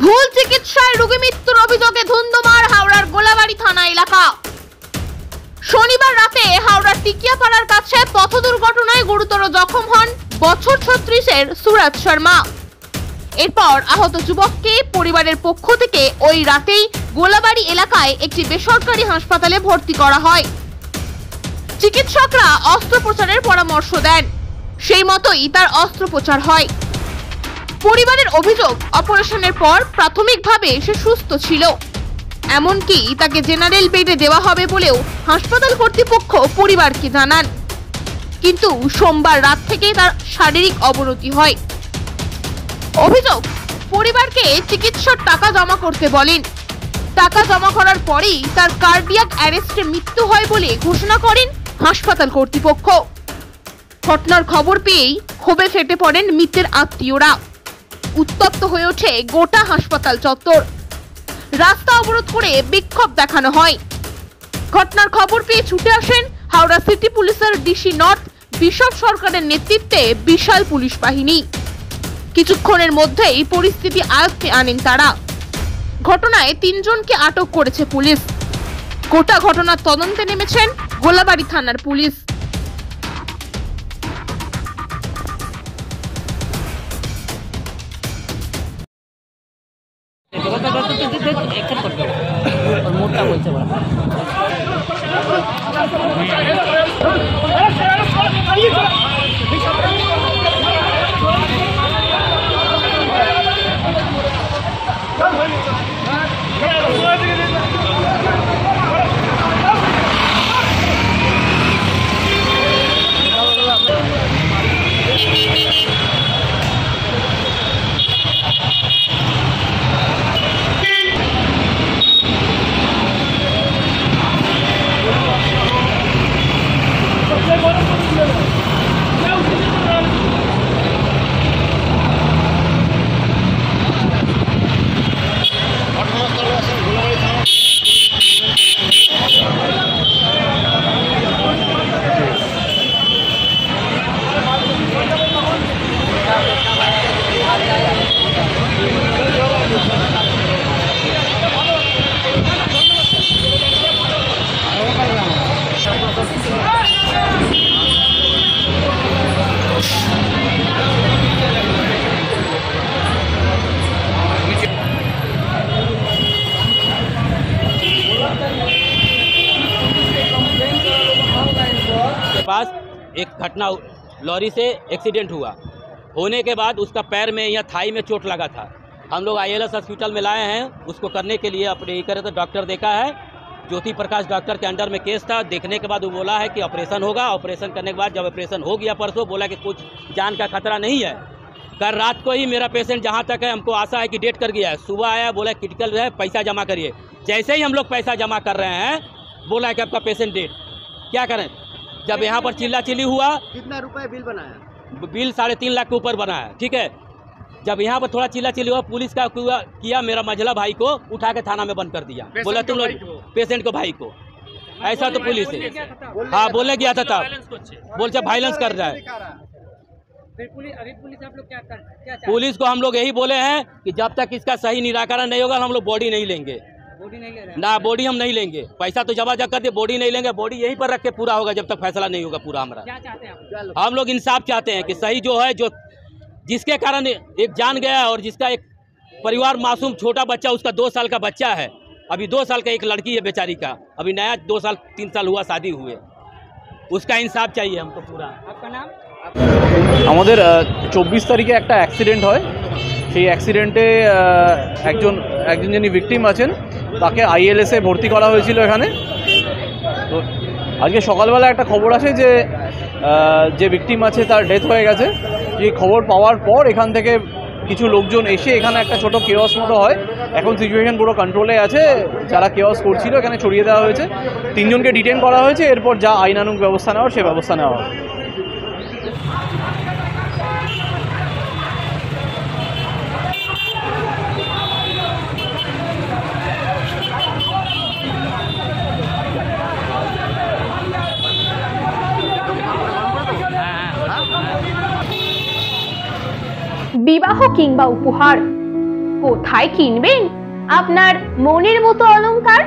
ভুল চিকিৎসায় রোগী মৃত্যুর অভিযোগে ধুন্ধুমার হাওড়ার গোলাবাড়ি থানা এলাকা। শনিবার রাতে হাওড়ার টিকিয়াপাড়ার কাছে পথ দুর্ঘটনায় গুরুতর জখম হন বছর 36-এর সুরাজ শর্মা। এরপর আহত যুবককে পরিবারের পক্ষ থেকে ওই রাতেই গোলাবাড়ি এলাকায় একটি বেসরকারি হাসপাতালে ভর্তি করা হয়। চিকিৎসকরা অস্ত্রোপচারের পরামর্শ দেন, সেই মতোই তার অস্ত্রোপচার হয়। পরিবারের অভিযোগ, অপারেশনের পর প্রাথমিকভাবে সে সুস্থ ছিল, এমনকি তাকে জেনারেল বেডে দেওয়া হবে বলেও হাসপাতাল কর্তৃপক্ষ পরিবারকে জানান। কিন্তু সোমবার রাত থেকে তার শারীরিক অবনতি হয়। অভিযোগ, পরিবারকে চিকিৎসার টাকা জমা করতে বলেন। টাকা জমা করার পরেই তার কার্ডিয়াক অ্যারেস্টে মৃত্যু হয় বলে ঘোষণা করেন হাসপাতাল কর্তৃপক্ষ। ঘটনার খবর পেয়েই ক্ষোভে ফেটে পড়েন মৃতের আত্মীয়রা। উত্তপ্ত হয়ে ওঠে গোটা হাসপাতাল চত্বর। রাস্তা অবরোধ করে বিক্ষোভ দেখানো হয়। ঘটনার খবর পেয়ে ছুটে আসেন হাওড়া সিটি পুলিশের ডিসি নর্থ বিশপ সরকারের নেতৃত্বে বিশাল পুলিশ বাহিনী। কিছুক্ষণের মধ্যেই পরিস্থিতি আয়ত্তে আনেন তারা। ঘটনায় 3 জনকে আটক করেছে পুলিশ। গোটা ঘটনার তদন্তে নেমেছেন গোলাবাড়ি থানার পুলিশ। पास एक घटना लॉरी से एक्सीडेंट हुआ, होने के बाद उसका पैर में या थाई में चोट लगा था। हम लोग ILS हॉस्पिटल में लाए हैं उसको करने के लिए। अपने करे तो डॉक्टर देखा है, ज्योति प्रकाश डॉक्टर के अंडर में केस था। देखने के बाद वो बोला है कि ऑपरेशन होगा। ऑपरेशन करने के बाद जब ऑपरेशन हो गया परसों, बोला कि कुछ जान का खतरा नहीं है। कल रात को ही मेरा पेशेंट जहाँ तक है हमको आशा है कि डेट कर गया है। सुबह आया, बोला क्रिटिकल है, पैसा जमा करिए। जैसे ही हम लोग पैसा जमा कर रहे हैं, बोला है कि आपका पेशेंट डेट। क्या करें, जब यहाँ पर चिल्ला चिल्ली हुआ। कितना रुपए बिल बनाया? बिल 3.5 लाख के ऊपर बना है, ठीक है। जब यहाँ पर थोड़ा चिल्ला चिल्ली हुआ, पुलिस का किया, मेरा मझला भाई को उठा के थाना में बंद कर दिया। बोला तुम लोग पेशेंट को, भाई को, ऐसा तो पुलिस है। हाँ, बोले गया था तब, बोलते वायलेंस कर रहा है। पुलिस को हम लोग यही बोले हैं कि जब तक इसका सही निराकरण नहीं होगा हम लोग बॉडी नहीं लेंगे। ना बॉडी हम नहीं लेंगे, पैसा तो जमा कर दे, बॉडी नहीं लेंगे। बॉडी यहीं पर रख के पूरा होगा जब तक फैसला नहीं होगा पूरा। हमारा क्या चाहते हैं हम लोग इंसाफ चाहते हैं कि सही जो है, जो जिसके कारण एक जान गया और जिसका एक परिवार मासूम छोटा बच्चा, उसका 2 साल का बच्चा है, अभी 2 साल का एक लड़की है बेचारी का, अभी नया 2 साल 3 साल हुआ शादी हुए, उसका इंसाफ चाहिए हमको पूरा। आपका नाम? আমাদের 24 তারিখে একটা অ্যাক্সিডেন্ট হয়। সেই অ্যাক্সিডেন্টে একজন যিনি ভিকটিম আছেন তাকে ILS-এ ভর্তি করা হয়েছিল এখানে। তো আজকে সকালবেলা একটা খবর আসে যে ভিকটিম আছে তার ডেথ হয়ে গেছে। যে খবর পাওয়ার পর এখান থেকে কিছু লোকজন এসে এখানে একটা ছোট কেওয়াস মতো হয়। এখন সিচুয়েশন পুরো কন্ট্রোলে আছে। যারা কেওয়াস করছিল এখানে ছড়িয়ে দেওয়া হয়েছে। 3 জনকে ডিটেন করা হয়েছে। এরপর যা আইনানুগ ব্যবস্থা নেওয়ার সে ব্যবস্থা নেওয়া হবে। বিবাহ কিংবা উপহার, কোথায় কিনবেন আপনার মনের মতো অলংকার?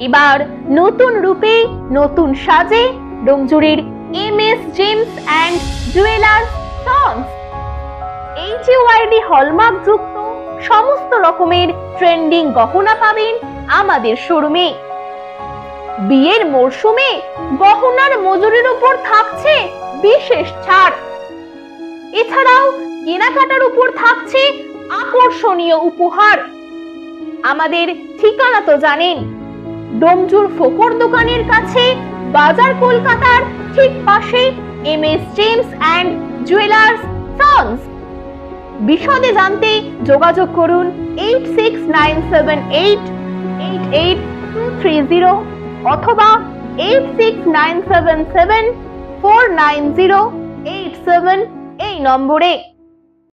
এবার নতুন রূপে নতুন সাজে ডোমজুড়ির MS James and jewellers sons. HUID hallmark যুক্ত সমস্ত রকমের ট্রেন্ডিং গহনা পাবেন আমাদের শোরুমে। বিয়ের মরশুমে গহনার মজুরির উপর থাকছে বিশেষ ছাড়। এছাড়াও কেনাকাটার উপর থাকছে আকর্ষণীয় উপহার। আমাদের ঠিকানা তো জানেন, ডোমজুর ফোকর দোকানের কাছে, বাজার কলকাতার ঠিক পাশে MS James and jewellers sons. বিশদে জানতে যোগাযোগ করুন 8697888230 অথবা 8697749087 এই নম্বরে।